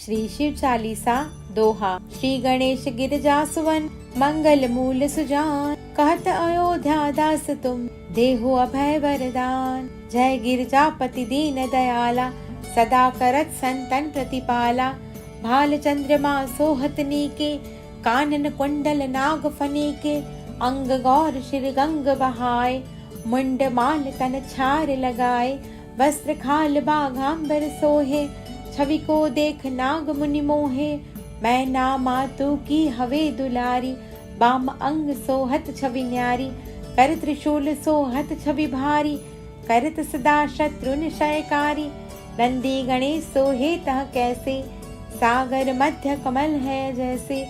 श्री शिव चालीसा दोहा। श्री गणेश गिरजा सुवन मंगल मूल सुजान, कहत अयोध्या दास तुम देहो अभय वरदान। जय गिरजापति दीन दयाला, सदा करत संतन प्रतिपाला। भाल चंद्रमा सोहत नीके, कानन कुंडल नाग फनीके। अंग गौर शिर गंग बहाय, मुंड माल तन छार लगाए। वस्त्र खाल बाघांबर सोहे, छवि को देख नाग मुनि मोहे। मैं ना मातु की हवे दुलारी, बाम अंग सोहत छवि न्यारी। कर त्रिशूल सोहत छवि भारी, करत सदा शत्रुन क्षयकारी। नंदी गणेश सोहे तह कैसे, सागर मध्य कमल है जैसे।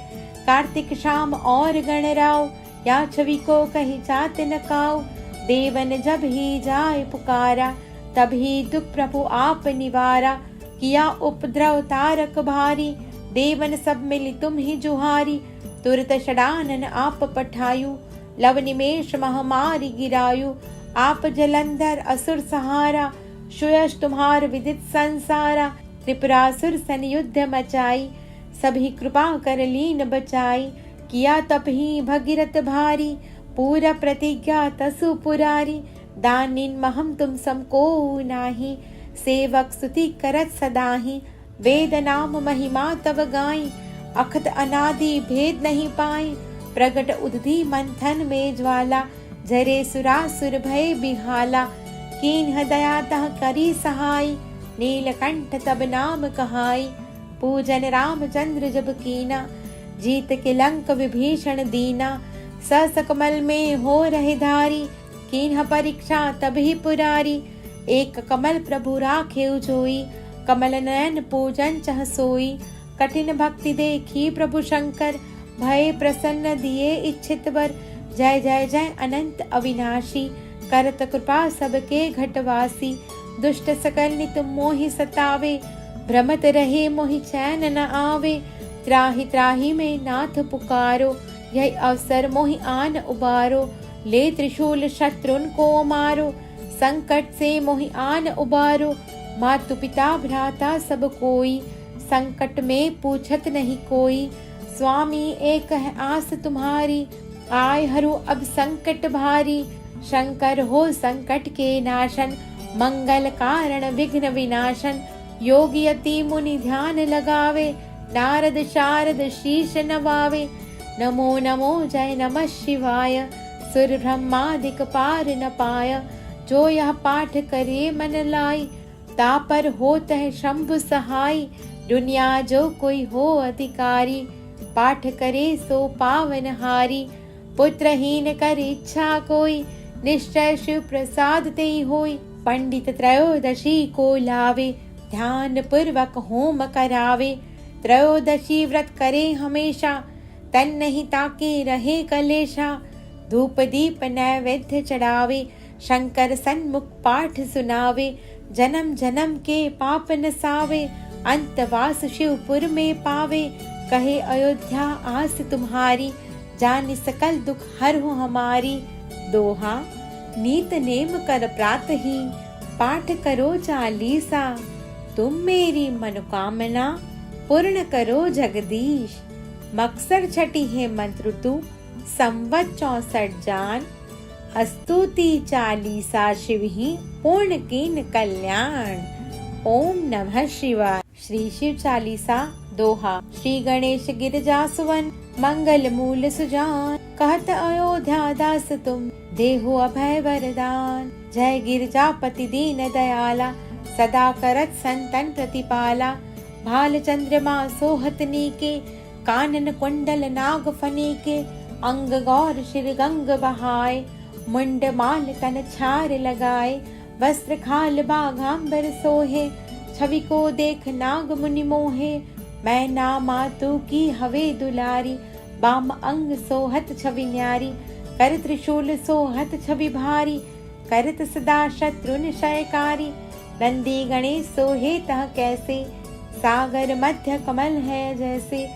कार्तिक शाम और गणराव, या छवि को कही जात न काऊ। देवन जब ही जाय पुकारा, तभी दुख प्रभु आप निवारा। किया उपद्रव तारक भारी, देवन सब मिली तुम ही जुहारी। तुरत षडानन आप पठायु, लव निमेष महामारी गिरायु। आप जलंधर असुर सहारा, सुयश तुम्हार विदित संसारा। त्रिपुरासुर सन युद्ध मचाई, सभी कृपा कर लीन बचाई। किया तप ही भगीरथ भारी, पूरा प्रतिज्ञा तसु पुरारी। दानिन महम तुम समको नाही, सेवक स्तुति करत सदाही। वेद नाम महिमा तव गाई, अखत अनादि भेद नहीं पाई। प्रगट उदधि मंथन में ज्वाला, जरे सुरासुर भय बिहाला। कीन्ह दया तह करी सहाय, नीलकंठ तब नाम कहाई। पूजन रामचंद्र जब कीना, जीत के लंक विभीषण दीना। सकमल में हो रहे धारी, कीन्ह परीक्षा तभी पुरारी। एक कमल प्रभु राखे उजोई, कमल नयन पूजन चह सोई। कठिन भक्ति देखी प्रभु शंकर, भय प्रसन्न दिए इच्छित वर। जय जय जय अनंत अविनाशी, करत कृपा सबके घटवासी। दुष्ट सकल नित मोहि सतावे, भ्रमत रहे मोहि चैन न आवे। त्राहि त्राहि में नाथ पुकारो, यही अवसर मोहि आन उबारो। ले त्रिशूल शत्रुन को मारो, संकट से मोहि आन उबारो। मातु पिता भ्राता सब कोई, संकट में पूछत नहीं कोई। स्वामी एक है आस तुम्हारी, आय हरु अब संकट भारी। शंकर हो संकट के नाशन, मंगल कारण विघ्न विनाशन। योगी अति मुनि ध्यान लगावे, नारद शारद शीश नवावे। नमो नमो जय नमः शिवाय, सुर ब्रह्मादिक पार न पाय। जो यह पाठ करे मन लाई, तापर होत है शंभु सहाय। दुनिया जो कोई हो अधिकारी, पाठ करे सो पावन हारी। पुत्रहीन कर इच्छा कोई, निश्चय शिव प्रसाद ते होई। पंडित त्रयोदशी को लावे, ध्यान पूर्वक होम करावे। त्रयोदशी व्रत करे हमेशा, तन नहीं ताके रहे कलेशा। धूप दीप नैवेद्य चढ़ावे, शंकर सन्मुख पाठ सुनावे। जन्म जन्म के पाप नसावे, अंतवास शिवपुर में पावे। कहे अयोध्या आस तुम्हारी, जान सकल दुख हरहु हमारी। दोहा। नीत नेम कर प्रात ही, पाठ करो चालीसा। तुम मेरी मनोकामना, पूर्ण करो जगदीश। मकसर छठी है मंत्र तू, संवत 64 जान। स्तुति चालीसा शिव ही, पूर्ण कीन कल्याण। ओम नमः शिवाय। श्री शिव चालीसा दोहा। श्री गणेश गिरजा सुवन मंगल मूल सुजान, कहत अयोध्या दास तुम देहो अभय वरदान। जय गिरजापति दीन दयाला, सदा करत संतन प्रतिपाला। भाल चंद्रमा सोहत नीके, कानन कुंडल नाग फनीके। अंग गौर शिर गंग बहाय, मुंड माल तन छार लगाए। वस्त्र खाल बाघांबर सोहे, छवि को देख नाग मुनि मोहे। मैं ना मातु की हवे दुलारी, बाम अंग सोहत छवि न्यारी। कर त्रिशूल सोहत छवि भारी, करत सदा शत्रुन क्षयकारी। नंदी गणेश सोहे तह कैसे, सागर मध्य कमल है जैसे।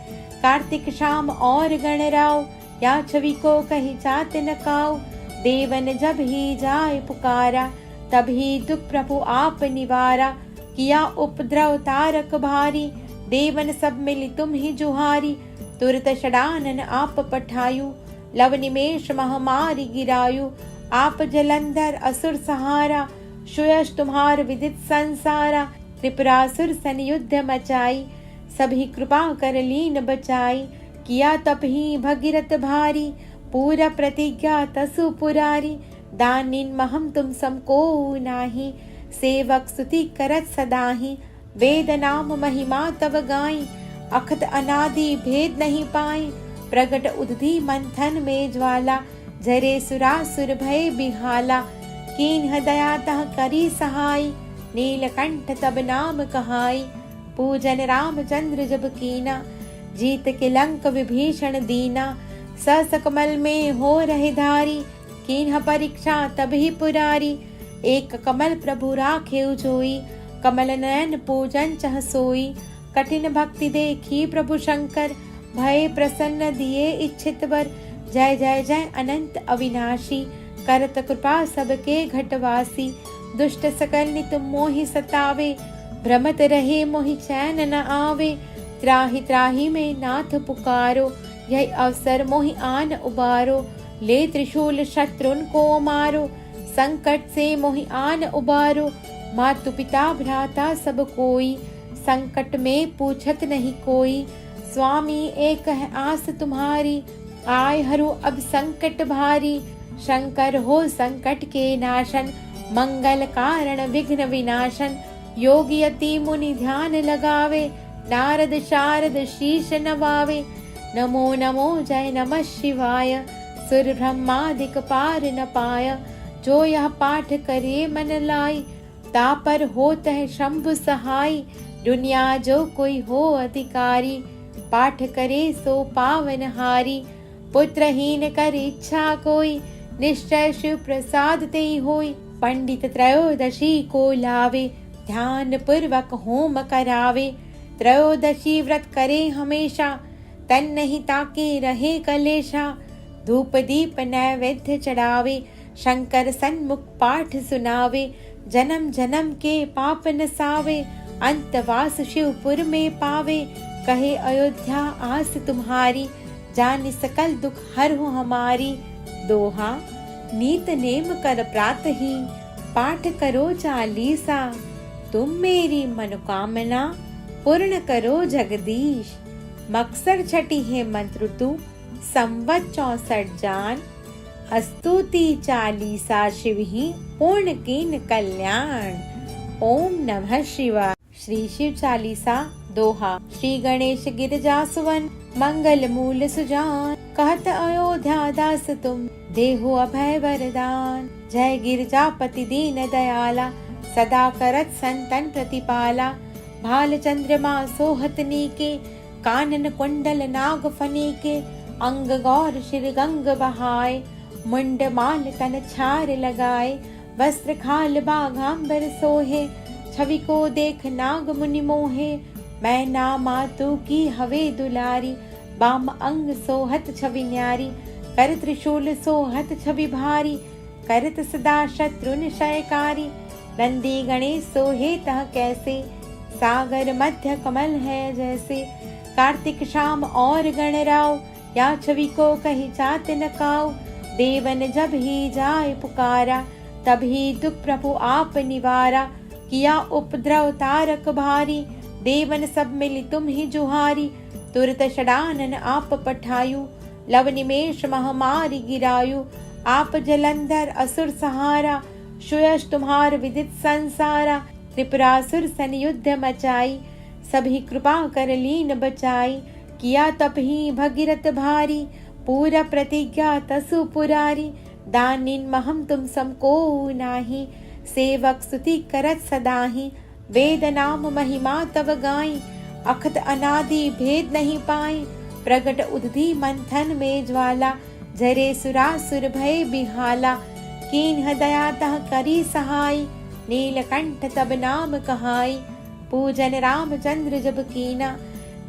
कार्तिक शाम और गणराव, या छवि को कही जात न काऊ। देवन जब ही जाय पुकारा, तभी दुख प्रभु आप निवारा। किया उपद्रव तारक भारी, देवन सब मिली तुम ही जुहारी। तुरत षडानन आप पठायु, लव निमेष महामारी गिरायु। आप जलंधर असुर सहारा, सुयश तुम्हार विदित संसारा। त्रिपुरासुर सन युद्ध मचाई, सभी कृपा कर लीन बचाई। किया तप ही भगीरथ भारी, पूरा प्रतिज्ञा तसु पुरारी। दानिन महम तुम समको नाही, सेवक स्तुति करत सदाही। वेद नाम महिमा तव गाई, अखत अनादि भेद नहीं पाई। प्रगट उदधि मंथन में ज्वाला, जरे सुरासुर भय बिहाला। कीन्ह दया तह करी सहाय, नीलकंठ तब नाम कहाई। पूजन रामचंद्र जब कीना, जीत के लंक विभीषण दीना। सकमल में हो रहे धारी, कीन्ह परीक्षा तभी पुरारी। एक कमल प्रभु राखे जोई, कमल नयन पूजन चह सोई। कठिन भक्ति देखी प्रभु शंकर, भय प्रसन्न दिए इच्छित वर। जय जय जय अनंत अविनाशी, करत कृपा सबके घटवासी। दुष्ट सकल नित मोहि सतावे, भ्रमत रहे मोहि चैन न आवे। त्राहि त्राहि में नाथ पुकारो, यह अवसर मोहि आन उबारो। ले त्रिशूल शत्रुन को मारो, संकट से मोहि आन उबारो। मातु पिता भ्राता सब कोई, संकट में पूछत नहीं कोई। स्वामी एक है आस तुम्हारी, आय हरु अब संकट भारी। शंकर हो संकट के नाशन, मंगल कारण विघ्न विनाशन। योगी यति मुनि ध्यान लगावे, नारद शारद शीश नवावे। नमो नमो जय नमः शिवाय, सुर ब्रह्मादिक पार न पाय। जो यह पाठ करे मन लाई, तापर होत है शंभु सहाय। दुनिया जो कोई हो अधिकारी, पाठ करे सो पावन हारी। पुत्रहीन कर इच्छा कोई, निश्चय शिव प्रसाद ते होई। पंडित त्रयोदशी को लावे, ध्यान पूर्वक होम करावे। त्रयोदशी व्रत करे हमेशा, तन नहीं ताके रहे कलेशा। धूप दीप नैवेद्य चढ़ावे, शंकर सन्मुख पाठ सुनावे। जन्म जन्म के पाप नसावे, अंतवास शिवपुर में पावे। कहे अयोध्या आस तुम्हारी, जान सकल दुख हर हो हमारी। दोहा। नीत नेम कर प्रात ही, पाठ करो चालीसा। तुम मेरी मनोकामना, पूर्ण करो जगदीश। मकसर छठी है मंत्र तू, संवत 64 जान। स्तुति चालीसा शिव ही, पूर्ण कीन कल्याण। ओम नमः शिवाय। श्री शिव चालीसा दोहा। श्री गणेश गिरजा सुवन, मंगल मूल सुजान। कहत अयोध्या दास तुम, देहु अभय वरदान। जय गिरजापति दीन दयाला, सदा करत संतन प्रतिपाला। भाल चंद्रमा सोहत नीके, कानन कुंडल नाग फनीके। अंग गौर शिर गंग बहाय, मुंड माल तन छार लगाए। वस्त्र खाल बाघांबर सोहे, छवि को देख नाग मुनि मोहे। मैं ना मातु की हवे दुलारी, बाम अंग सोहत छवि न्यारी। कर त्रिशूल सोहत छवि भारी, करत सदा शत्रु निशयकारी। नंदी गणेश सोहे तह कैसे, सागर मध्य कमल है जैसे। कार्तिक शाम और गणराव, या छवि को कही चात न काऊ। देवन जब ही जाय पुकारा, तभी दुख प्रभु आप निवारा। किया उपद्रव तारक भारी, देवन सब मिली तुम ही जुहारी। तुरत षडानन आप पठायु, लव निमेष महामारी गिरायु। आप जलंधर असुर सहारा, सुयश तुम्हार विदित संसारा। त्रिपुरासुर सन युद्ध मचाई, सभी कृपा कर लीन बचाई। किया तप ही भगीरथ भारी, पूरा प्रतिज्ञा तसु पुरारी। दानिन महम तुम समको नाही, सेवक स्तुति करत सदाही। वेद नाम महिमा तव गाई, अखत अनादि भेद नहीं पाई। प्रगट उदधि मंथन में ज्वाला, जरे सुरासुर भय बिहाला। कीन्ह दया तह करी सहाय, नीलकंठ तब नाम कहाई। पूजन रामचंद्र जब कीना,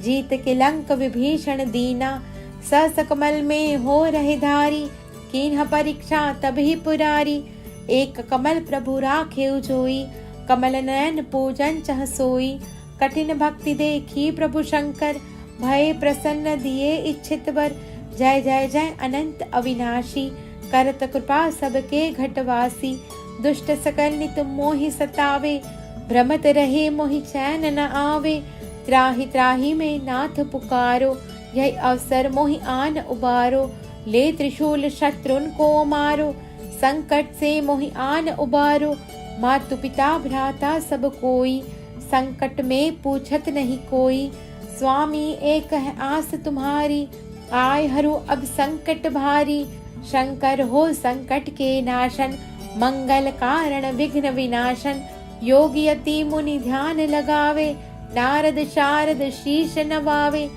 जीत के लंक विभीषण दीना। सकमल में हो रहे धारी, कीन्ह परीक्षा तभी पुरारी। एक कमल प्रभु राखे जोई, कमल नयन पूजन चह सोई। कठिन भक्ति देखी प्रभु शंकर, भय प्रसन्न दिए इच्छित वर। जय जय जय अनंत अविनाशी, करत कृपा सबके घटवासी। दुष्ट सकल नित मोहि सतावे, भ्रमत रहे मोहि चैन न आवे। त्राहि त्राहि में नाथ पुकारो, यह अवसर मोहि आन उबारो। ले त्रिशूल शत्रुन को मारो, संकट से मोहि आन उबारो। मातु पिता भ्राता सब कोई, संकट में पूछत नहीं कोई। स्वामी एक है आस तुम्हारी, आय हरु अब संकट भारी। शंकर हो संकट के नाशन, मंगल कारण विघ्न विनाशन। योगी अति मुनि ध्यान लगावे, नारद शारद शीश नवावे।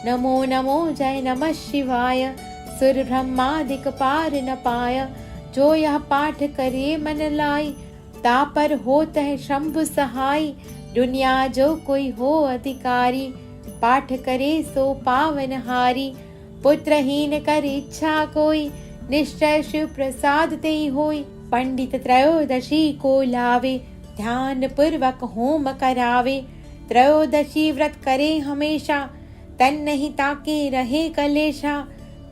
नमो नमो जय नमः शिवाय, सुर ब्रह्मादिक पार न पाय। जो यह पाठ करे मन लाई, तापर होत है शंभु सहाय। दुनिया जो कोई हो अधिकारी, पाठ करे सो पावन हारी। पुत्रहीन कर इच्छा कोई, निश्चय शिव प्रसाद ते होई। पंडित त्रयोदशी को लावे, ध्यान पूर्वक होम करावे। त्रयोदशी व्रत करे हमेशा, तन नहीं ताके रहे कलेशा।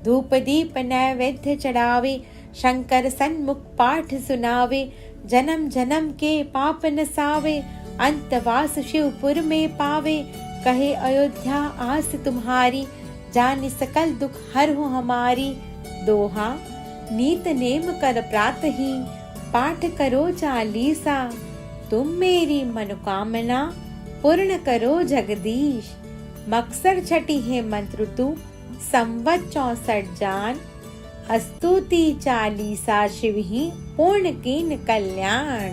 धूप दीप नैवेद्य चढ़ावे, शंकर सन्मुख पाठ सुनावे। जन्म जन्म के पाप नसावे, अंतवास शिवपुर में पावे। कहे अयोध्या आस तुम्हारी, जानि सकल दुख हरहु हमारी। दोहा। नीत नेम कर प्रातहि, पाठ करो चालीसा। तुम मेरी मनोकामना, पूर्ण करो जगदीश। मकसर छठी है मंत्र तू, संवत 64 जान। स्तुति चालीसा शिव ही, पूर्ण कीन कल्याण।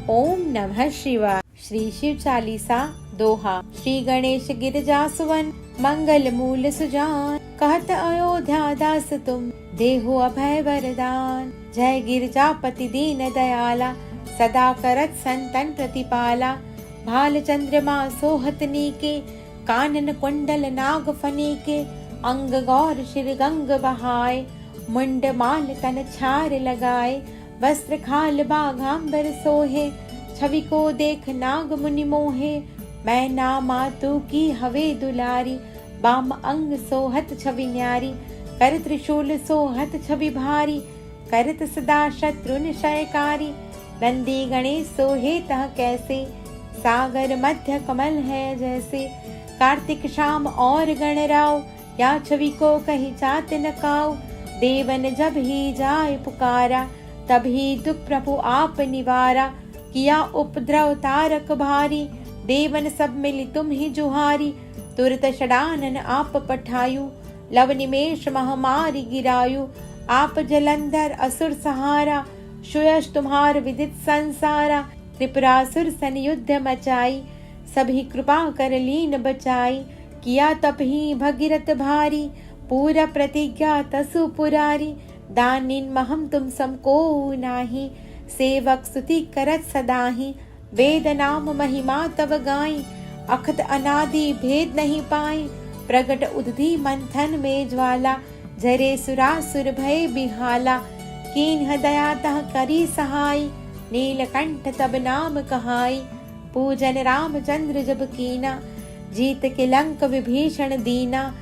ओम नमः शिवाय। श्री शिव चालीसा दोहा। श्री गणेश गिरजा सुवन, मंगल मूल सुजान। कहत अयोध्या दास तुम, देहु अभय वरदान। जय गिरजापति दीन दयाला, सदा करत संतन प्रतिपाला। भाल चंद्रमा सोहत नीके, कानन कुंडल नाग फनीके। अंग गौर शिर गंग बहाय, मुंड माल तन छार लगाए। वस्त्र खाल बाघांबर सोहे, छवि को देख नाग मुनि मोहे। मैं ना मातु की हवे दुलारी, बाम अंग सोहत छवि न्यारी। कर त्रिशूल सोहत छवि भारी, करत सदा शत्रु निशयकारी। नंदी गणेश सोहे तह कैसे, सागर मध्य कमल है जैसे। कार्तिक शाम और गणराव, या छवि को कही चात न काऊ। देवन जब ही जाय पुकारा, तभी दुख प्रभु आप निवारा। किया उपद्रव तारक भारी, देवन सब मिली तुम ही जुहारी। तुरत षडानन आप पठायु, लव निमेष महामारी गिरायु। आप जलंधर असुर सहारा, सुयश तुम्हार विदित संसारा। त्रिपुरासुर सन युद्ध मचाई, सभी कृपा कर लीन बचाई। किया तप ही भगीरथ भारी, पूरा प्रतिज्ञा तसु पुरारी। दानिन महम तुम समको नाही, सेवक स्तुति करत सदाही। वेद नाम महिमा तव गाई, अखत अनादि भेद नहीं पाई। प्रगट उदधि मंथन में ज्वाला, जरे सुरासुर भय बिहाला। कीन्ह दया तह करी सहाय, नीलकंठ तब नाम कहाई। पूजन रामचंद्र जब कीना, जीत के लंक विभीषण दीना।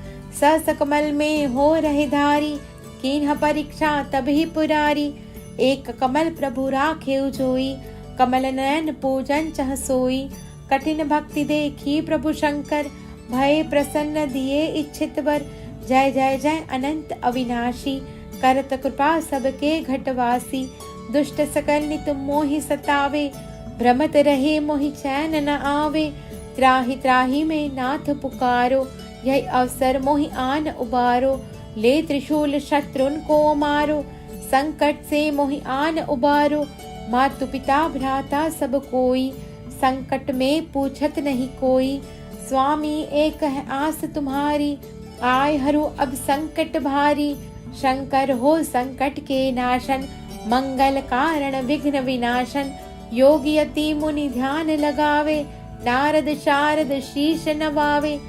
सस कमल में हो रहे धारी, कीन्ह परीक्षा तभी पुरारी। एक कमल प्रभु राखे जोई, कमल नयन पूजन चह सोई। कठिन भक्ति देखी प्रभु शंकर, भय प्रसन्न दिए इच्छित वर। जय जय जय अनंत अविनाशी, करत कृपा सबके घटवासी। दुष्ट सकल नित मोहि सतावे, भ्रमत रहे मोहि चैन न आवे। त्राहि त्राहि में नाथ पुकारो, यह अवसर मोहि आन उबारो। ले त्रिशूल शत्रुन को मारो, संकट से मोहि आन उबारो। मातु पिता भ्राता सब कोई, संकट में पूछत नहीं कोई। स्वामी एक है आस तुम्हारी, आय हरु अब संकट भारी। शंकर हो संकट के नाशन, मंगल कारण विघ्न विनाशन। योगी अति मुनि ध्यान लगावे, नारद शारद शीश नवावे।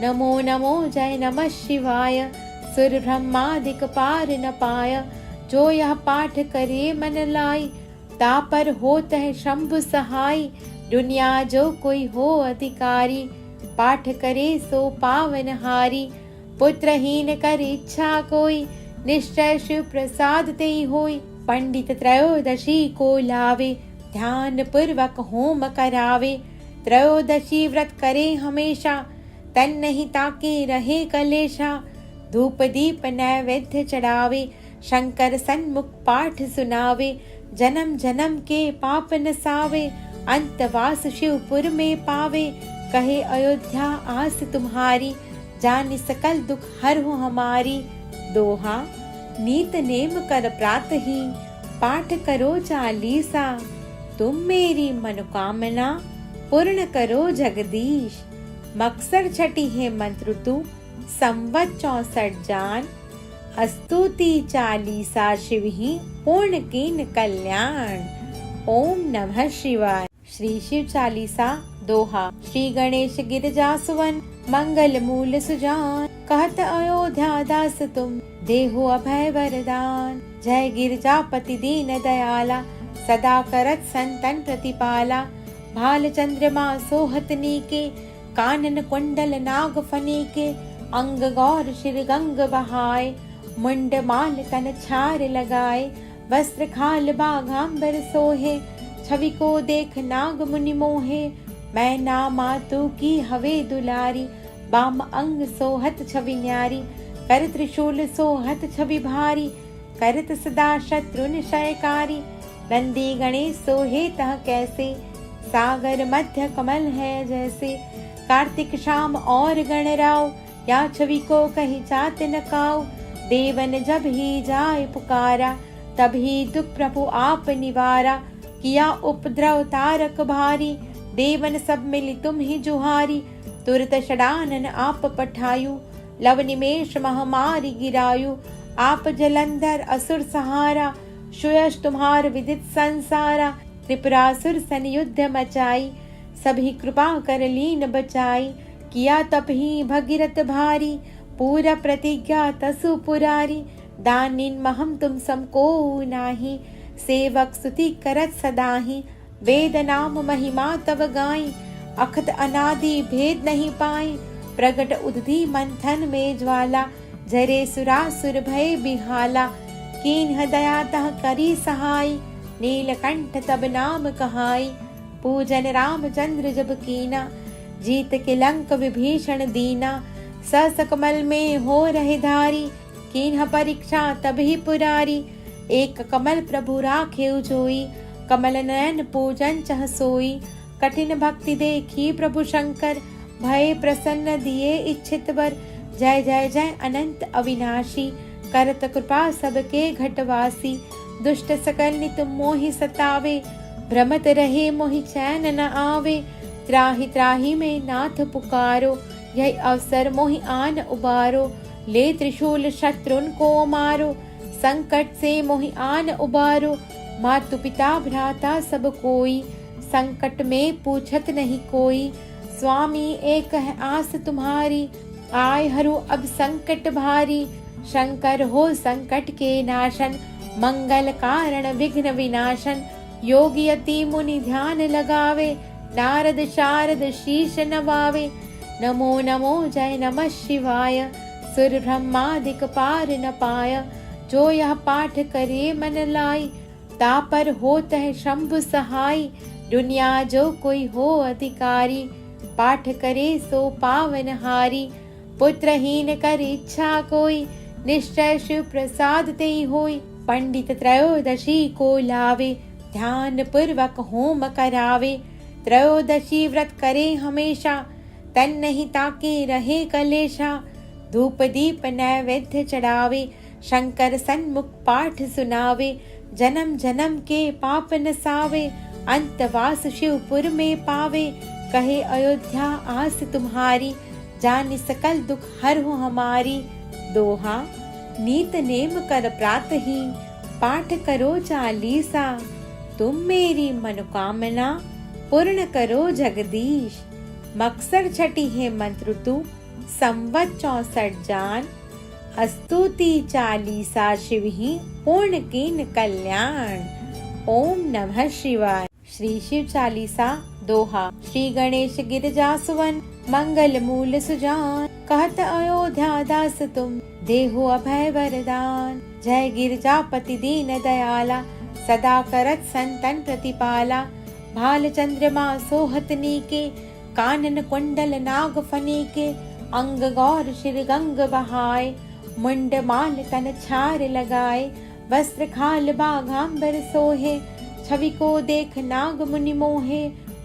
नमो नमो जय नमः शिवाय, सुर ब्रह्मादिक पार न पाय। जो यह पाठ करे मन लाई, तापर होत है शंभु सहाय। दुनिया जो कोई हो अधिकारी, पाठ करे सो पावन हारी। पुत्रहीन कर इच्छा कोई, निश्चय शिव प्रसाद ते होई। पंडित त्रयोदशी को लावे, ध्यान पूर्वक होम करावे। त्रयोदशी व्रत करे हमेशा, तन नहीं ताके रहे कलेशा। धूप दीप नैवेद्य चढ़ावे, शंकर सन्मुख पाठ सुनावे। जन्म जन्म के पाप नसावे, अंतवास शिवपुर में पावे। कहे अयोध्या आस तुम्हारी, जानि सकल दुख हरहु हमारी। दोहा। नीत नेम कर प्रात ही, पाठ करो चालीसा। तुम मेरी मनोकामना, पूर्ण करो जगदीश। मकसर छठी है मंत्र तू, संवत 64 जान। स्तुति चालीसा शिव ही, पूर्ण कीन कल्याण। ओम नमः शिवाय। श्री शिव चालीसा दोहा। श्री गणेश गिरजा सुवन, मंगल मूल सुजान। कहत अयोध्या दास तुम, देहु अभय वरदान। जय गिरजापति दीन दयाला, सदा करत संतन प्रतिपाला। भाल चंद्रमा सोहत नीके, कानन कुंडल नाग फनीके। अंग गौर शिर गंग बहाय, मुंड माल तन छार लगाए। वस्त्र खाल बाघांबर सोहे, छवि को देख नाग मुनि मोहे। मैं ना मातु की हवे दुलारी, बाम अंग सोहत छवि न्यारी। कर त्रिशूल सोहत छवि भारी, करत सदा शत्रु निशयकारी। नंदी गणेश सोहे तह कैसे, सागर मध्य कमल है जैसे। कार्तिक शाम और गणराव, या छवि को कही चात न काऊ। देवन जब ही जाय पुकारा, तभी दुख प्रभु आप निवारा। किया उपद्रव तारक भारी, देवन सब मिली तुम ही जुहारी। तुरत षडानन आप पठायु, लव निमेष महामारी गिरायु। आप जलंधर असुर सहारा, सुयश तुम्हार विदित संसारा। त्रिपुरासुर सन युद्ध मचाई, सभी कृपा कर लीन बचाई। किया तप ही भगीरथ भारी, पूरा प्रतिज्ञा तसु पुरारी। दानिन महम तुम समको नाही, सेवक स्तुति करत सदाही। वेद नाम महिमा तव गाई, अखत अनादि भेद नहीं पाई। प्रगट उदधि मंथन में ज्वाला, जरे सुरासुर भय बिहाला। कीन्ह दया तह करी सहाय, नीलकंठ तब नाम कहाई। पूजन रामचंद्र जब कीना, जीत के लंक विभीषण दीना। सकमल में हो रहे धारी, कीन्ह परीक्षा तभी पुरारी। एक कमल प्रभु राखे जोई, कमल नयन पूजन चह सोई। कठिन भक्ति देखी प्रभु शंकर, भय प्रसन्न दिए इच्छित वर। जय जय जय अनंत अविनाशी, करत कृपा सबके घटवासी। दुष्ट सकल नित मोहि सतावे, भ्रमत रहे मोहि चैन न आवे। त्राहि त्राहि में नाथ पुकारो, यह अवसर मोहि आन उबारो। ले त्रिशूल शत्रुन को मारो, संकट से मोहि आन उबारो। मातु पिता भ्राता सब कोई, संकट में पूछत नहीं कोई। स्वामी एक है आस तुम्हारी, आय हरु अब संकट भारी। शंकर हो संकट के नाशन, मंगल कारण विघ्न विनाशन। योगी अति मुनि ध्यान लगावे, नारद शारद शीश नवावे। नमो नमो जय नमः शिवाय, सुर ब्रह्मादिक पार न पाय। जो यह पाठ करे मन लाई, तापर होत है शंभु सहाय। दुनिया जो कोई हो अधिकारी, पाठ करे सो पावन हारी। पुत्रहीन कर इच्छा कोई, निश्चय शिव प्रसाद ते होई। पंडित त्रयोदशी को लावे, ध्यान पूर्वक होम करावे। त्रयोदशी व्रत करे हमेशा, तन नहीं ताके रहे कलेशा। धूप दीप नैवेद्य चढ़ावे, शंकर सन्मुख पाठ सुनावे। जन्म जन्म के पाप नसावे, अंतवास शिवपुर में पावे। कहे अयोध्या आस तुम्हारी, जानि सकल दुख हरहु हमारी। दोहा। नीत नेम कर प्रात ही, पाठ करो चालीसा। तुम मेरी मनोकामना, पूर्ण करो जगदीश। मकसर छठी है मंत्र तू, संवत 64 जान। स्तुति चालीसा शिव ही, पूर्ण कीन कल्याण। ओम नमः शिवाय। श्री शिव चालीसा दोहा। श्री गणेश गिरजा सुवन मंगल मूल सुजान, कहत अयोध्या दास तुम देहु अभय वरदान। जय गिरजापति दीन दयाला, सदा करत संतन प्रतिपाला। भाल चंद्रमा सोहत नीके, कानन कुंडल नाग फनीके। अंग गौर शिर गंग बहाय, मुंड माल तन छार लगाए। वस्त्र खाल बाघांबर सोहे, छवि को देख नाग मुनि मोहे।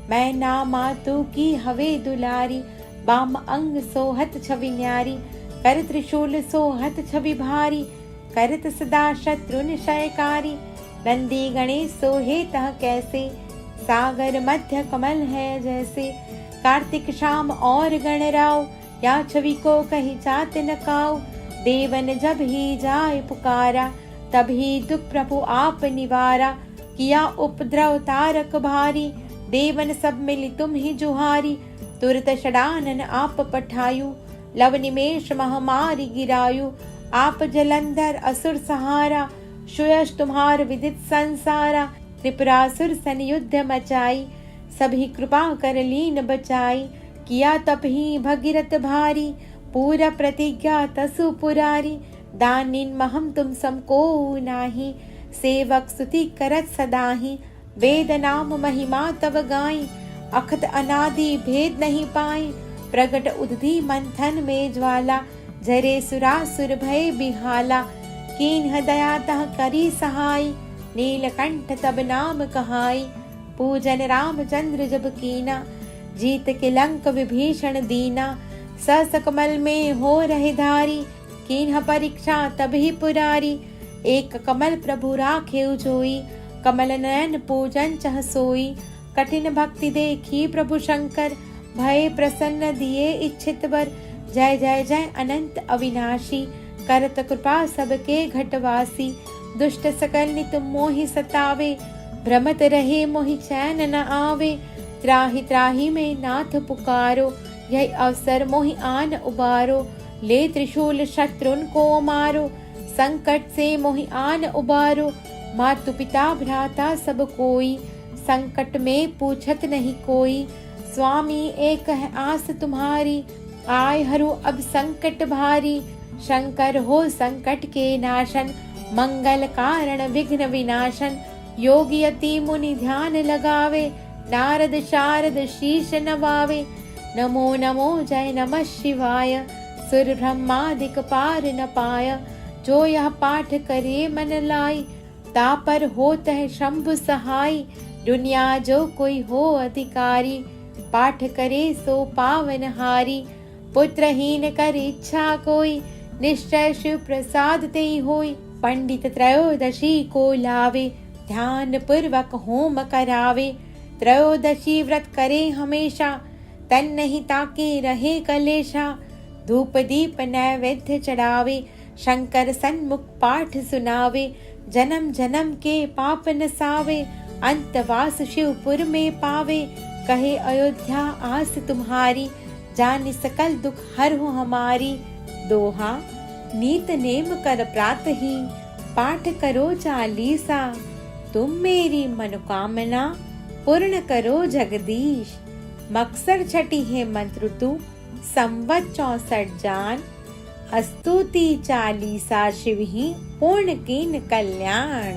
मैं ना मातु की हवे दुलारी, बाम अंग सोहत छवि न्यारी। कर त्रिशूल सोहत छवि भारी, करत सदा शत्रु निशयकारी। नंदी गणेश सोहे तह कैसे, सागर मध्य कमल है जैसे। कार्तिक शाम और गणराव, या छवि को कही चात न काऊ। देवन जब ही जाय पुकारा, तभी दुख प्रभु आप निवारा। किया उपद्रव तारक भारी, देवन सब मिली तुम ही जुहारी। तुरत षडानन आप पठायु, लव निमेष महामारी गिरायु। आप जलंधर असुर सहारा, सुयश तुम्हार विदित संसारा। त्रिपुरासुर सन युद्ध मचाई, सभी कृपा कर लीन बचाई। किया तप ही भगीरथ भारी, पूरा प्रतिज्ञा तसु पुरारी। दानिन महम तुम समको नाही, सेवक स्तुति करत सदाही। वेद नाम महिमा तव गाई, अखत अनादि भेद नहीं पाई। प्रगट उदधि मंथन में ज्वाला, जरे सुरासुर भय बिहाला। कीन्ह दया तह करी सहाय, नीलकंठ तब नाम कहाई। पूजन रामचंद्र जब कीना, जीत के लंक विभीषण दीना। सकमल में हो रहे धारी, कीन्ह परीक्षा तभी पुरारी। एक कमल प्रभु राखे जोई, कमल नयन पूजन चह सोई। कठिन भक्ति देखी प्रभु शंकर, भय प्रसन्न दिए इच्छित वर। जय जय जय अनंत अविनाशी, करत कृपा सबके घटवासी। दुष्ट सकल नित मोहि सतावे, भ्रमत रहे मोहि चैन न आवे। त्राहि त्राहि में नाथ पुकारो, यह अवसर मोहि आन उबारो। ले त्रिशूल शत्रुन को मारो, संकट से मोहि आन उबारो। मातु पिता भ्राता सब कोई, संकट में पूछत नहीं कोई। स्वामी एक है आस तुम्हारी, आय हरु अब संकट भारी। शंकर हो संकट के नाशन, मंगल कारण विघ्न विनाशन। योगी अति मुनि ध्यान लगावे, नारद शारद शीश नवावे। नमो नमो जय नमः शिवाय, सुर ब्रह्मादिक पार न पाय। जो यह पाठ करे मन लाई, तापर होत है शंभु सहाय। दुनिया जो कोई हो अधिकारी, पाठ करे सो पावन हारी। पुत्रहीन कर इच्छा कोई, निश्चय शिव प्रसाद ते होई। पंडित त्रयोदशी को लावे, ध्यान पूर्वक होम करावे। त्रयोदशी व्रत करे हमेशा, तन नहीं ताके रहे कलेशा। धूप दीप नैवेद्य चढ़ावे, शंकर सन्मुख पाठ सुनावे। जन्म जन्म के पाप नसावे, अंतवास शिवपुर में पावे। कहे अयोध्या आस तुम्हारी, जानि सकल दुख हरहु हमारी। दोहा। नीत नेम कर प्रात ही, पाठ करो चालीसा। तुम मेरी मनोकामना, पूर्ण करो जगदीश। मकसर छठी है मंत्र तू, संवत 64 जान। स्तुति चालीसा शिव ही, पूर्ण कीन कल्याण।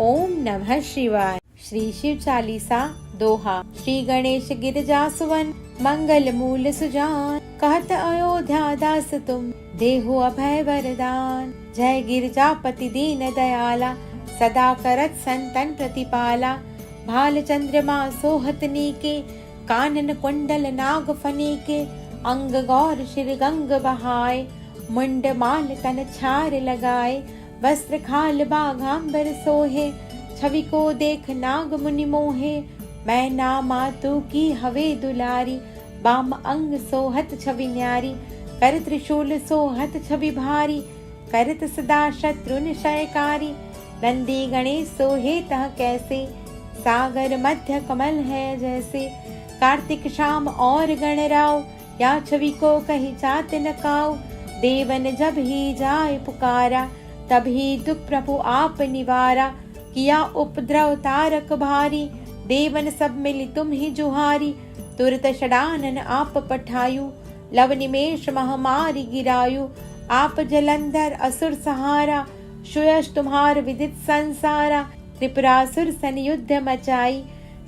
ओम नमः शिवाय। श्री शिव चालीसा दोहा। श्री गणेश गिरजा सुवन मंगल मूल सुजान, कहत अयोध्या दास तुम देहु अभय वरदान। जय गिरजापति दीन दयाला, सदा करत संतन प्रतिपाला। भाल चंद्रमा सोहत नीके, कानन कुंडल नाग फनीके। अंग गौर शिर गंग बहाय, मुंड माल तन छार लगाए। वस्त्र खाल बाघांबर सोहे, छवि को देख नाग मुनि मोहे। मैं ना मातु की हवे दुलारी, बाम अंग सोहत छवि न्यारी। कर त्रिशूल सोहत छवि भारी, करत सदा शत्रु निशयकारी। नंदी गणेश सोहे तह कैसे, सागर मध्य कमल है जैसे। कार्तिक शाम और गणराव, या छवि को कही चात न काऊ। देवन जब ही जाय पुकारा, तभी दुख प्रभु आप निवारा। किया उपद्रव तारक भारी, देवन सब मिली तुम ही जुहारी। तुरत षडानन आप पठायु, लव निमेष महामारी गिरायु। आप जलंधर असुर सहारा, सुयश तुम्हार विदित संसारा। त्रिपुरासुर सन युद्ध मचाई,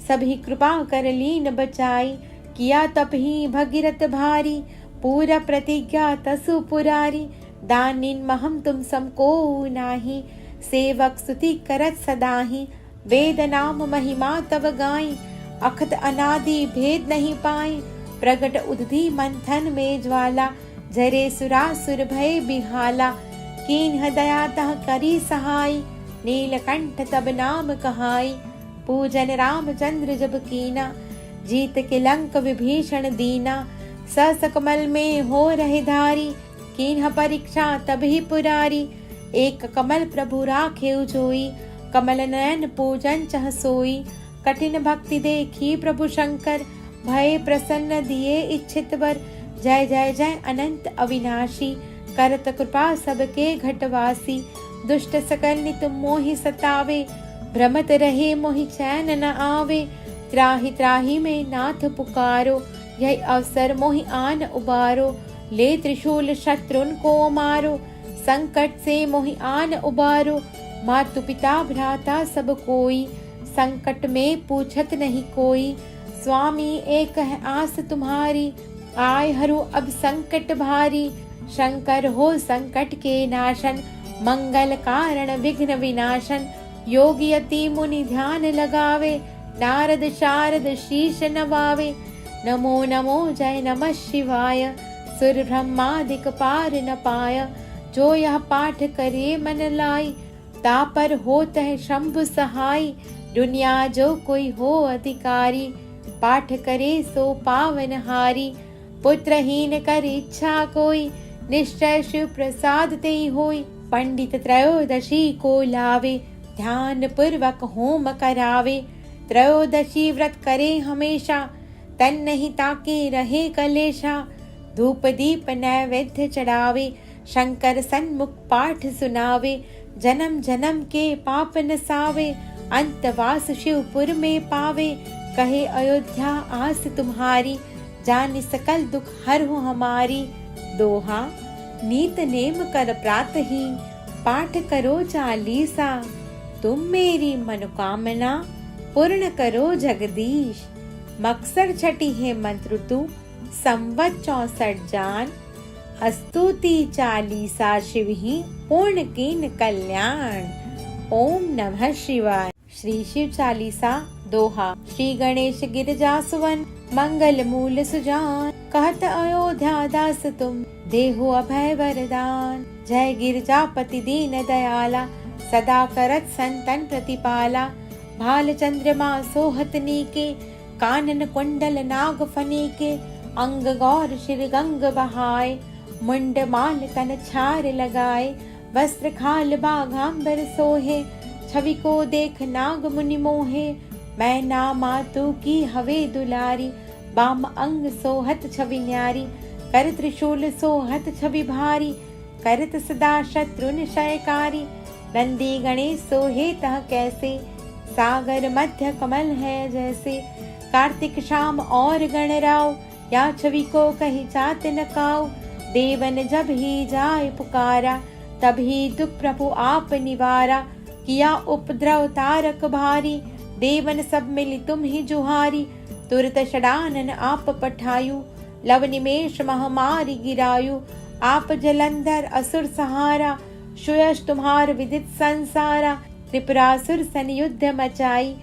सभी कृपा कर लीन बचाई। किया तप ही भगीरथ भारी, पूरा प्रतिज्ञा तसु पुरारी। दानिन महम तुम समको नाही, सेवक स्तुति करत सदाही। वेद नाम महिमा तव गाई, अखत अनादि भेद नहीं पाई। प्रगट उदधि मंथन में ज्वाला, जरे सुरासुर भय बिहाला। कीन्ह दया तह करी सहाय, नीलकंठ तब नाम कहाई। पूजन रामचंद्र जब कीना, जीत के लंक विभीषण दीना। सकमल में हो रहे धारी, कीन्ह परीक्षा तभी पुरारी। एक कमल प्रभु राखे जोई, कमल नयन पूजन चह सोई। कठिन भक्ति देखी प्रभु शंकर, भय प्रसन्न दिए इच्छित वर। जय जय जय अनंत अविनाशी, करत कृपा सबके घटवासी। दुष्ट सकल नित मोहि सतावे, भ्रमत रहे मोहि चैन न आवे। त्राहि त्राहि में नाथ पुकारो, यह अवसर मोहि आन उबारो। ले त्रिशूल शत्रुन को मारो, संकट से मोहि आन उबारो। मातु पिता भ्राता सब कोई, संकट में पूछत नहीं कोई। स्वामी एक है आस तुम्हारी, आय हरु अब संकट भारी। शंकर हो संकट के नाशन, मंगल कारण विघ्न विनाशन। योगी अति मुनि ध्यान लगावे, नारद शारद शीश नवावे। नमो नमो जय नमः शिवाय, सुर ब्रह्मादिक पार न पाय। जो यह पाठ करे मन लाई, तापर होत है शंभु सहाय। दुनिया जो कोई हो अधिकारी, पाठ करे सो पावन हारी। पुत्रहीन कर इच्छा कोई, निश्चय शिव प्रसाद ते होई। पंडित त्रयोदशी को लावे, ध्यान पूर्वक होम करावे। त्रयोदशी व्रत करे हमेशा, तन नहीं ताके रहे कलेशा। धूप दीप नैवेद्य चढ़ावे, शंकर सन्मुख पाठ सुनावे। जन्म जन्म के पाप नसावे, अंतवास शिवपुर में पावे। कहे अयोध्या आस तुम्हारी, जानि सकल दुख हरहु हमारी। दोहा। नीत नेम कर प्रात ही, पाठ करो चालीसा। तुम मेरी मनोकामना, पूर्ण करो जगदीश। मकसर छठी है मंत्र तू, संवत 64 जान। स्तुति चालीसा शिव ही, पूर्ण कीन कल्याण। ओम नमः शिवाय। श्री शिव चालीसा दोहा। श्री गणेश गिरजा सुवन, मंगल मूल सुजान। कहत अयोध्या दास तुम, देहु अभय वरदान। जय गिरजापति दीन दयाला, सदा करत संतन प्रतिपाला। भाल चंद्रमा सोहत नीके, कानन कुंडल नाग फनीके। अंग गौर शिर गंग बहाय, मुंड माल तन छार लगाए। वस्त्र खाल बाघांबर सोहे, छवि को देख नाग मुनि मोहे। मैं ना मातु की हवे दुलारी, बाम अंग सोहत छवि न्यारी। कर त्रिशूल सोहत छवि भारी, करत सदा शत्रु निशयकारी। नंदी गणेश सोहे तह कैसे, सागर मध्य कमल है जैसे। कार्तिक शाम और गणराव, या छवि को कही चात न काऊ। देवन जब ही जाय पुकारा, तभी दुख प्रभु आप निवारा। किया उपद्रव तारक भारी, देवन सब मिली तुम ही जुहारी। तुरत षडानन आप पठायु, लव निमेष महामारी गिरायु। आप जलंधर असुर सहारा, सुयश तुम्हार विदित संसारा। त्रिपुरासुर सन युद्ध मचाई,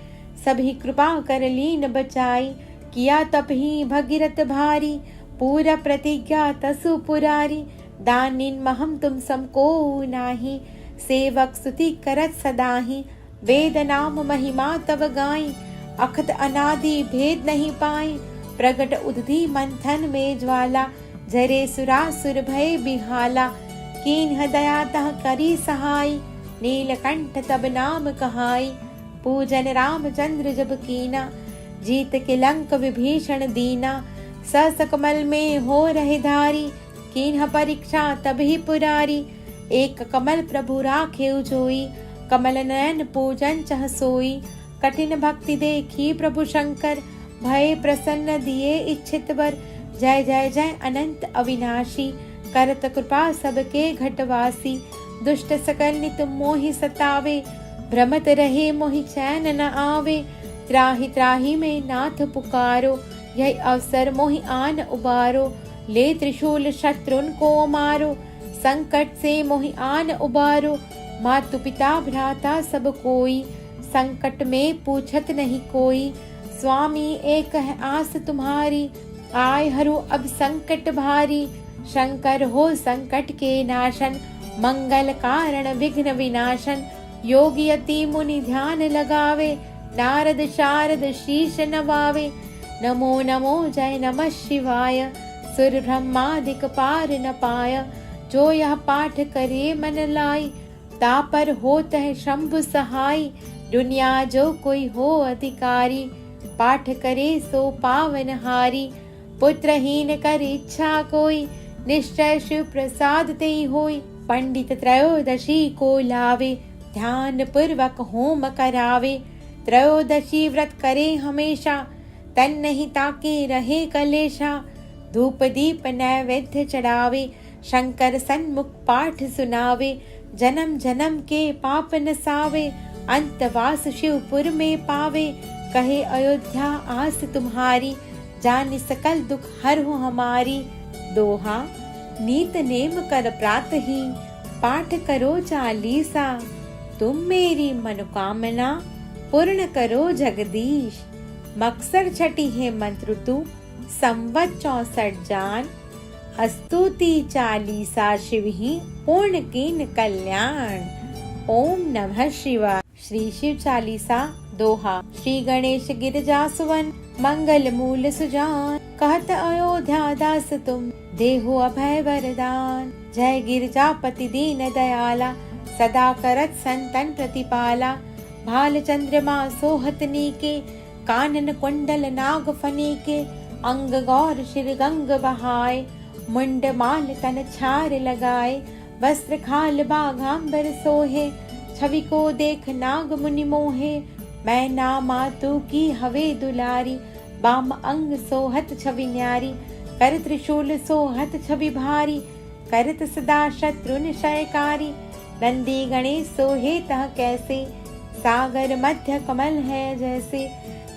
सभी कृपा कर लीन बचाई। किया तप ही भगीरथ भारी, पूरा प्रतिज्ञा तसु पुरारी। दानिन महम तुम समको नाही, सेवक स्तुति करत सदाही। वेद नाम महिमा तव गाई, अखत अनादि भेद नहीं पाई। प्रगट उदधि मंथन में ज्वाला, जरे सुरासुर भय बिहाला। कीन्ह दया तह करी सहाय, नीलकंठ तब नाम कहाई। पूजन रामचंद्र जब कीना, जीत के लंक विभीषण दीना। सकमल में हो रहे धारी, कीन्ह परीक्षा तभी पुरारी। एक कमल प्रभु राखे जोई, कमल नयन पूजन चह सोई। कठिन भक्ति देखी प्रभु शंकर, भय प्रसन्न दिए इच्छित वर। जय जय जय अनंत अविनाशी, करत कृपा सबके घटवासी। दुष्ट सकल नित मोहि सतावे, भ्रमत रहे मोहि चैन न आवे। त्राहि त्राहि में नाथ पुकारो, यही अवसर मोहि आन उबारो। ले त्रिशूल शत्रुन को मारो, संकट से मोहि आन उबारो। मातु पिता भ्राता सब कोई, संकट में पूछत नहीं कोई। स्वामी एक है आस तुम्हारी, आय हरु अब संकट भारी। शंकर हो संकट के नाशन, मंगल कारण विघ्न विनाशन। योगी अति मुनि ध्यान लगावे, नारद शारद शीश नवावे। नमो नमो जय नमः शिवाय, सुर ब्रह्मादिक पार न पाय। जो यह पाठ करे मन लाई, तापर होत है शंभु सहाय। दुनिया जो कोई हो अधिकारी, पाठ करे सो पावन हारी। पुत्रहीन कर इच्छा कोई, निश्चय शिव प्रसाद ते होई। पंडित त्रयोदशी को लावे, ध्यान पूर्वक होम करावे। त्रयोदशी व्रत करे हमेशा, तन नहीं ताके रहे कलेशा। धूप दीप नैवेद्य चढ़ावे, शंकर सन्मुख पाठ सुनावे। जन्म जन्म के पाप नसावे, अंतवास शिवपुर में पावे। कहे अयोध्या आस तुम्हारी, जानि सकल दुख हरहु हमारी। दोहा। नीत नेम कर प्रात ही, पाठ करो चालीसा। तुम मेरी मनोकामना, पूर्ण करो जगदीश। मकसर छठी है मंत्र तू, संवत 64 जान। स्तुति चालीसा शिव ही, पूर्ण कीन कल्याण। ओम नमः शिवाय। श्री शिव चालीसा दोहा। श्री गणेश गिरजा सुवन, मंगल मूल सुजान। कहत अयोध्या दास तुम, देहु अभय वरदान। जय गिरजापति दीन दयाला, सदा करत संतन प्रतिपाला। भाल चंद्रमा सोहत नीके, कानन कुंडल नाग फनीके। अंग गौर शिर गंग बहाय, मुंड माल तन छार लगाए। वस्त्र खाल बाघांबर सोहे, छवि को देख नाग मुनि मोहे। मैं ना मातु की हवे दुलारी, बाम अंग सोहत छवि न्यारी। कर त्रिशूल सोहत छवि भारी, करत सदा शत्रु निशयकारी। नंदी गणेश सोहे तह कैसे, सागर मध्य कमल है जैसे।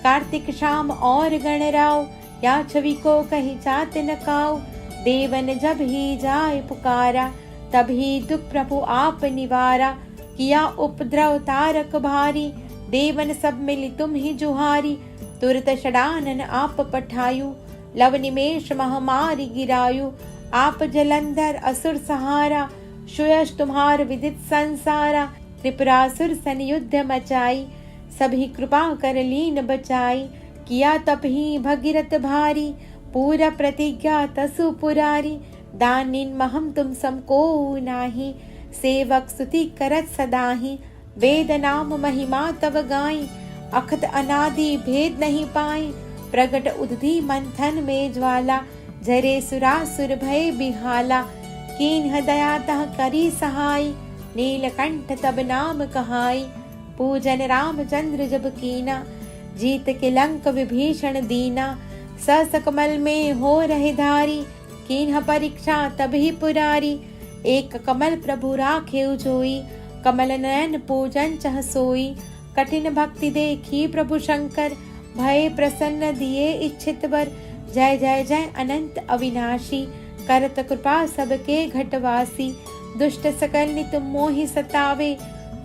कार्तिक शाम और गणराव, या छवि को कही चात न काऊ। देवन जब ही जाय पुकारा, तभी दुख प्रभु आप निवारा। किया उपद्रव तारक भारी, देवन सब मिली तुम ही जुहारी। तुरत षडानन आप पठायु, लव निमेष महामारी गिरायु। आप जलंधर असुर सहारा, सुयश तुम्हार विदित संसारा। त्रिपुरासुर सन युद्ध मचाई, सभी कृपा कर लीन बचाई। किया तप ही भगीरथ भारी, पूरा प्रतिज्ञा तसु पुरारी। दानिन महम तुम समको नाही, सेवक स्तुति करत सदाही। वेद नाम महिमा तव गाई, अखत अनादि भेद नहीं पाई। प्रगट उदधि मंथन में ज्वाला, जरे सुरासुर भय बिहाला। कीन्ह दया तह करी सहाय, नीलकंठ तब नाम कहाई। पूजन रामचंद्र जब कीना, जीत के लंक विभीषण दीना। सकमल में हो रहे धारी, कीन्ह परीक्षा तभी पुरारी। एक कमल प्रभु राखे जोई, कमल नयन पूजन चह सोई। कठिन भक्ति देखी प्रभु शंकर, भय प्रसन्न दिए इच्छित वर। जय जय जय अनंत अविनाशी, करत कृपा सबके घटवासी। दुष्ट सकल नित मोहि सतावे,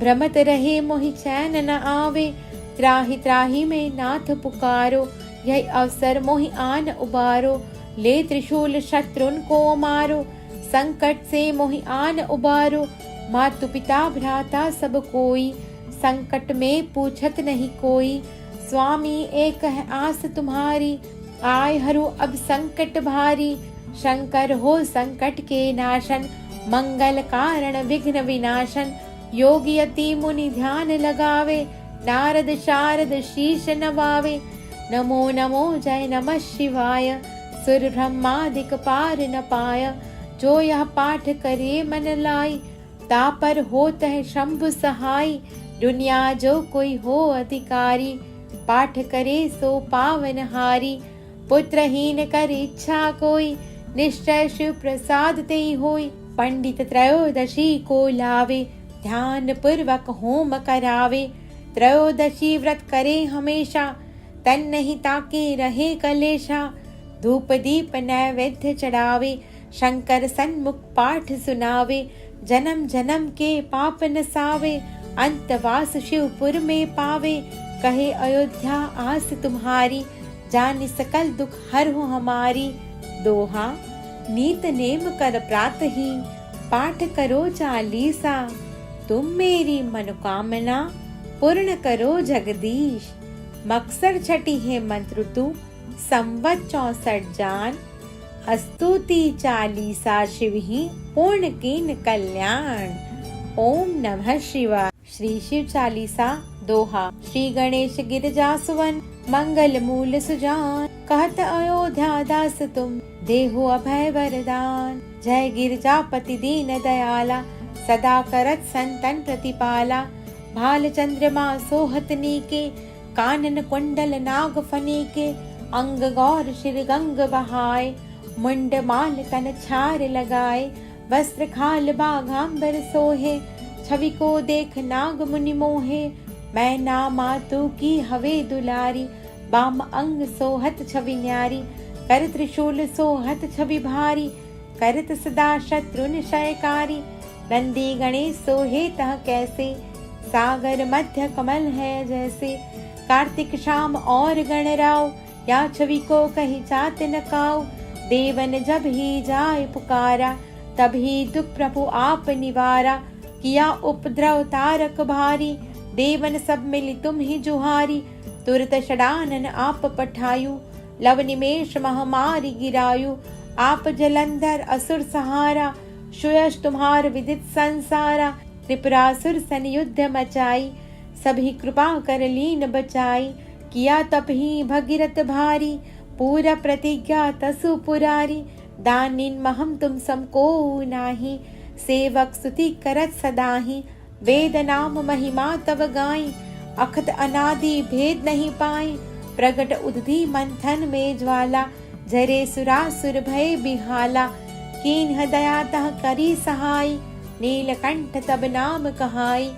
भ्रमत रहे मोहि चैन न आवे। त्राहि त्राहि में नाथ पुकारो, यही अवसर मोहि आन उबारो। ले त्रिशूल शत्रुन को मारो, संकट से मोहि आन उबारो। मातु पिता भ्राता सब कोई, संकट में पूछत नहीं कोई। स्वामी एक है आस तुम्हारी, आय हरु अब संकट भारी। शंकर हो संकट के नाशन, मंगल कारण विघ्न विनाशन। योगी अति मुनि ध्यान लगावे, नारद शारद शीश नवावे। नमो नमो जय नमः शिवाय, सुर ब्रह्मादिक पार न पाय। जो यह पाठ करे मन लाई, तापर होत है शंभु सहाय। दुनिया जो कोई हो अधिकारी, पाठ करे सो पावन हारी। पुत्रहीन कर इच्छा कोई, निश्चय शिव प्रसाद ते होई। पंडित त्रयोदशी को लावे, ध्यान पूर्वक होम करावे। त्रयोदशी व्रत करे हमेशा, तन नहीं ताके रहे कलेशा। धूप दीप नैवेद्य चढ़ावे, शंकर सन्मुख पाठ सुनावे। जन्म जन्म के पाप नसावे, अंतवास शिवपुर में पावे। कहे अयोध्या आस तुम्हारी, जानि सकल दुख हरहु हमारी। दोहा। नीत नेम कर प्रात ही, पाठ करो चालीसा। तुम मेरी मनोकामना, पूर्ण करो जगदीश। मकसर छठी है मंत्र तू, संवत 64 जान। स्तुति चालीसा शिव ही, पूर्ण कीन कल्याण। ओम नमः शिवाय। श्री शिव चालीसा दोहा। श्री गणेश गिरजा सुवन, मंगल मूल सुजान। कहत अयोध्या दास तुम, देहु अभय वरदान। जय गिरजापति दीन दयाला, सदा करत संतन प्रतिपाला। भाल चंद्रमा सोहत नीके, कानन कुंडल नाग फनीके। अंग गौर शिर गंग बहाय, मुंड माल तन छार लगाए। वस्त्र खाल बाघांबर सोहे, छवि को देख नाग मुनि मोहे। मैं ना मातु की हवे दुलारी, बाम अंग सोहत छवि न्यारी। कर त्रिशूल सोहत छवि भारी, करत सदा शत्रु निशयकारी। नंदी गणेश सोहे तह कैसे, सागर मध्य कमल है जैसे। कार्तिक शाम और गणराव, या छवि को कही चात न काऊ। देवन जब ही जाय पुकारा, तभी दुख प्रभु आप निवारा। किया उपद्रव तारक भारी, देवन सब मिली तुम ही जुहारी। तुरत षडानन आप पठायु, लव निमेष महामारी गिरायु। आप जलंधर असुर सहारा, सुयश तुम्हार विदित संसारा। त्रिपुरासुर सन युद्ध मचाई, सभी कृपा कर लीन बचाई। किया तप ही भगीरथ भारी, पूरा प्रतिज्ञा तसु पुरारी। दानिन महम तुम समको नाही, सेवक स्तुति करत सदाही। वेद नाम महिमा तव गाई, अखत अनादि भेद नहीं पाई। प्रगट उदधि मंथन में ज्वाला, जरे सुरासुर भय बिहाला। कीन्ह दया तह करी सहाय, नीलकंठ तब नाम कहाई।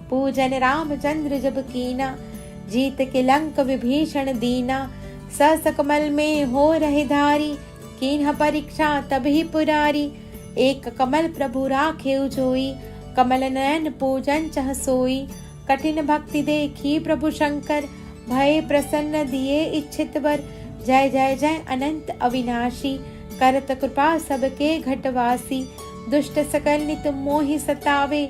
पूजन रामचंद्र जब कीना, जीत के लंक विभीषण दीना। सकमल में हो रहे धारी, कीन्ह परीक्षा तभी पुरारी। एक कमल प्रभु राखे जोई, कमल नयन पूजन चह सोई। कठिन भक्ति देखी प्रभु शंकर, भय प्रसन्न दिए इच्छित वर। जय जय जय अनंत अविनाशी, करत कृपा सबके घटवासी। दुष्ट सकल नित मोहि सतावे,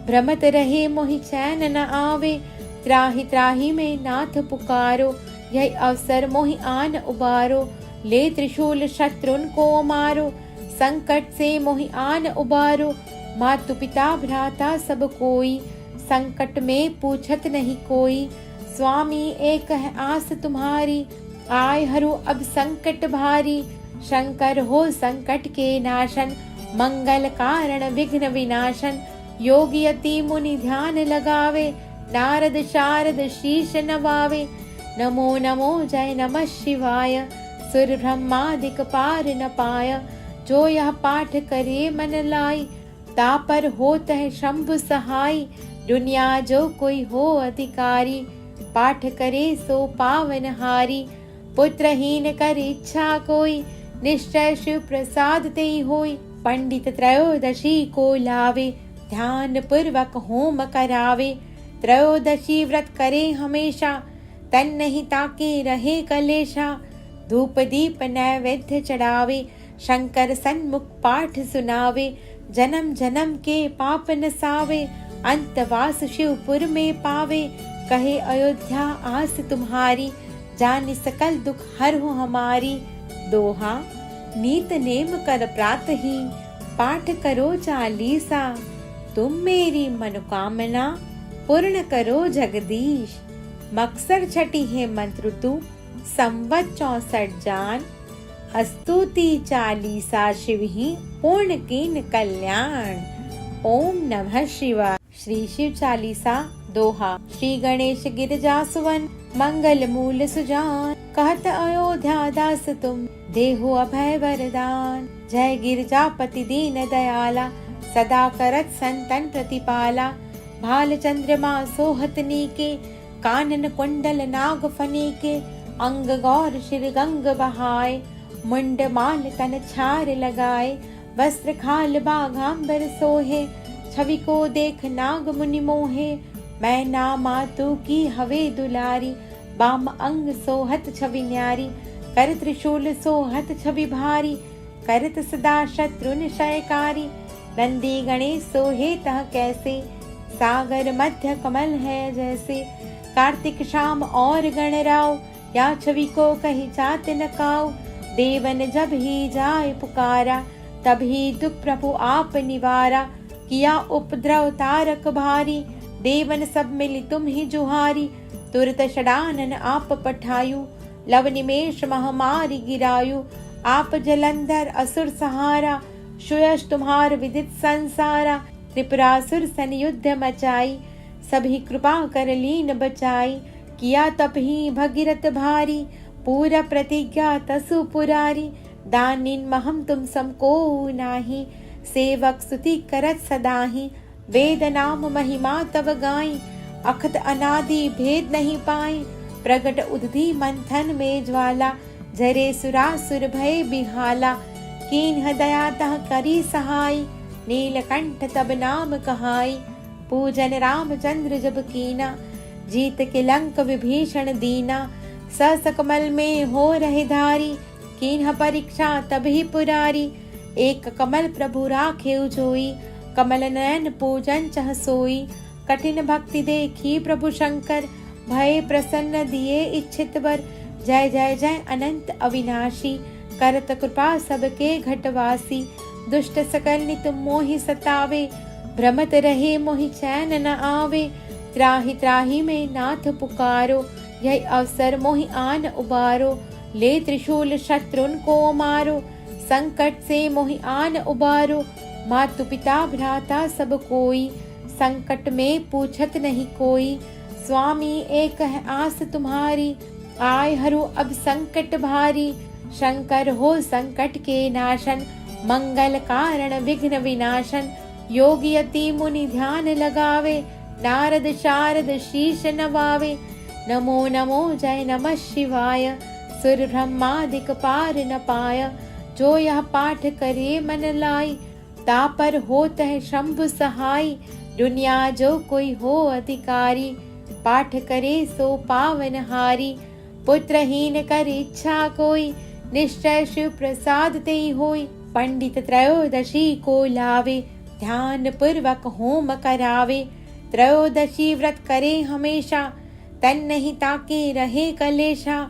भ्रमत रहे मोहि चैन न आवे। त्राहि त्राहि में नाथ पुकारो, यह अवसर मोहि आन उबारो। ले त्रिशूल शत्रुन को मारो, संकट से मोहि आन उबारो। मातु पिता भ्राता सब कोई, संकट में पूछत नहीं कोई। स्वामी एक है आस तुम्हारी, आय हरु अब संकट भारी। शंकर हो संकट के नाशन, मंगल कारण विघ्न विनाशन। योगी अति मुनि ध्यान लगावे, नारद शारद शीश नवावे। नमो नमो जय नमः शिवाय, सुर ब्रह्मादिक पार न पाय। जो यह पाठ करे मन लाई, तापर होत है शंभु सहाय। दुनिया जो कोई हो अधिकारी, पाठ करे सो पावन हारी। पुत्रहीन कर इच्छा कोई, निश्चय शिव प्रसाद ते होई। पंडित त्रयोदशी को लावे, ध्यान पूर्वक होम करावे। त्रयोदशी व्रत करे हमेशा, तन नहीं ताके रहे कलेशा। धूप दीप नैवेद्य चढ़ावे, शंकर सन्मुख पाठ सुनावे। जन्म जन्म के पाप नसावे, अंतवास शिवपुर में पावे। कहे अयोध्या आस तुम्हारी, जानि सकल दुख हरहु हमारी। दोहा। नीत नेम कर प्रात ही, पाठ करो चालीसा। तुम मेरी मनोकामना, पूर्ण करो जगदीश। मकसर छठी है मंत्र तू, संवत 64 जान। स्तुति चालीसा शिव ही, पूर्ण कीन कल्याण। ओम नमः शिवाय। श्री शिव चालीसा दोहा श्री गणेश गिरजा सुवन मंगल मूल सुजान। कहत अयोध्या दास तुम देहु अभय वरदान। जय गिरजापति दीन दयाला सदा करत संतन प्रतिपाला। भाल चंद्रमा सोहत नीके कानन कुंडल नाग फनीके। अंग गौर शिर गंग बहाय मुंड माल तन छार लगाए। वस्त्र खाल बाघांबर सोहे छवि को देख नाग मुनि मोहे। मैं ना मातु की हवे दुलारी बाम अंग सोहत छवि न्यारी। कर त्रिशूल सोहत छवि भारी करत सदा शत्रु निशयकारी। नंदी गणेश सोहे तह कैसे सागर मध्य कमल है जैसे। कार्तिक शाम और गणराव या छवि को कही जात न काऊ। देवन जब ही जाय पुकारा तभी दुख प्रभु आप निवारा। किया उपद्रव तारक भारी देवन सब मिली तुम ही जुहारी। तुरत षडानन आप पठायु लव निमेष महामारी गिरायु। आप जलंधर असुर सहारा सुयश तुम्हार विदित संसारा। त्रिपुरासुर सन युद्ध मचाई सभी कृपा कर लीन बचाई। किया तप ही भगीरथ भारी पूरा प्रतिज्ञा तसु पुरारी। दानिन महम तुम समको नाही सेवक स्तुति करत सदाही। वेद नाम महिमा तव गाई अखत अनादि भेद नहीं पाई। प्रगट उदधि मंथन में ज्वाला जरे सुरासुर भय बिहाला। कीन्ह दया तह करी सहाय नीलकंठ तब नाम कहाई। पूजन रामचंद्र जब कीना जीत के लंक विभीषण दीना। सकमल में हो रहे धारी कीन्ह परीक्षा तभी पुरारी। एक कमल प्रभु राखे जोई कमल नयन पूजन चह सोई। कठिन भक्ति देखी प्रभु शंकर भय प्रसन्न दिए इच्छित वर। जय जय जय अनंत अविनाशी करत कृपा सबके घटवासी। दुष्ट सकल नित मोहि सतावे भ्रमत रहे मोहि चैन न आवे। त्राहि त्राहि में नाथ पुकारो यह अवसर मोहि आन उबारो। ले त्रिशूल शत्रुन को मारो संकट से मोहि आन उबारो। मातु पिता भ्राता सब कोई संकट में पूछत नहीं कोई। स्वामी एक है आस तुम्हारी आय हरु अब संकट भारी। शंकर हो संकट के नाशन मंगल कारण विघ्न विनाशन। योगी अति मुनि ध्यान लगावे नारद शारद शीश नवावे। नमो नमो जय नमः शिवाय सुर ब्रह्मादिक पार न पाय। जो यह पाठ करे मन लाई तापर होत है शंभु सहाय। दुनिया जो कोई हो अधिकारी पाठ करे सो पावन हारी। पुत्रहीन कर इच्छा कोई निश्चय शिव प्रसाद ते होई। पंडित त्रयोदशी को लावे ध्यान पूर्वक होम करावे। त्रयोदशी व्रत करे हमेशा तन नहीं ताके रहे कलेशा।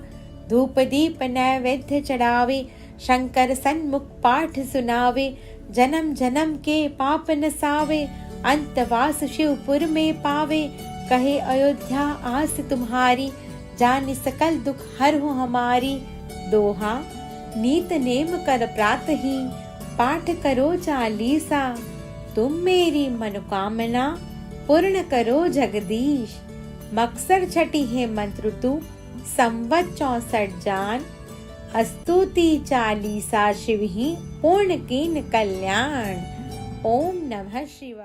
धूप दीप नैवेद्य चढ़ावे शंकर सन्मुख पाठ सुनावे। जन्म जन्म के पाप नसावे अंतवास शिवपुर में पावे। कहे अयोध्या आस तुम्हारी जान सकल दुख हर हो हमारी। दोहा नीत नेम कर प्रात ही पाठ करो चालीसा। तुम मेरी मनोकामना पूर्ण करो जगदीश। मकसर छठी है मंत्र तू संवत 64 जान। स्तुति चालीसा शिव ही पूर्ण कीन कल्याण। ओम नमः शिवाय।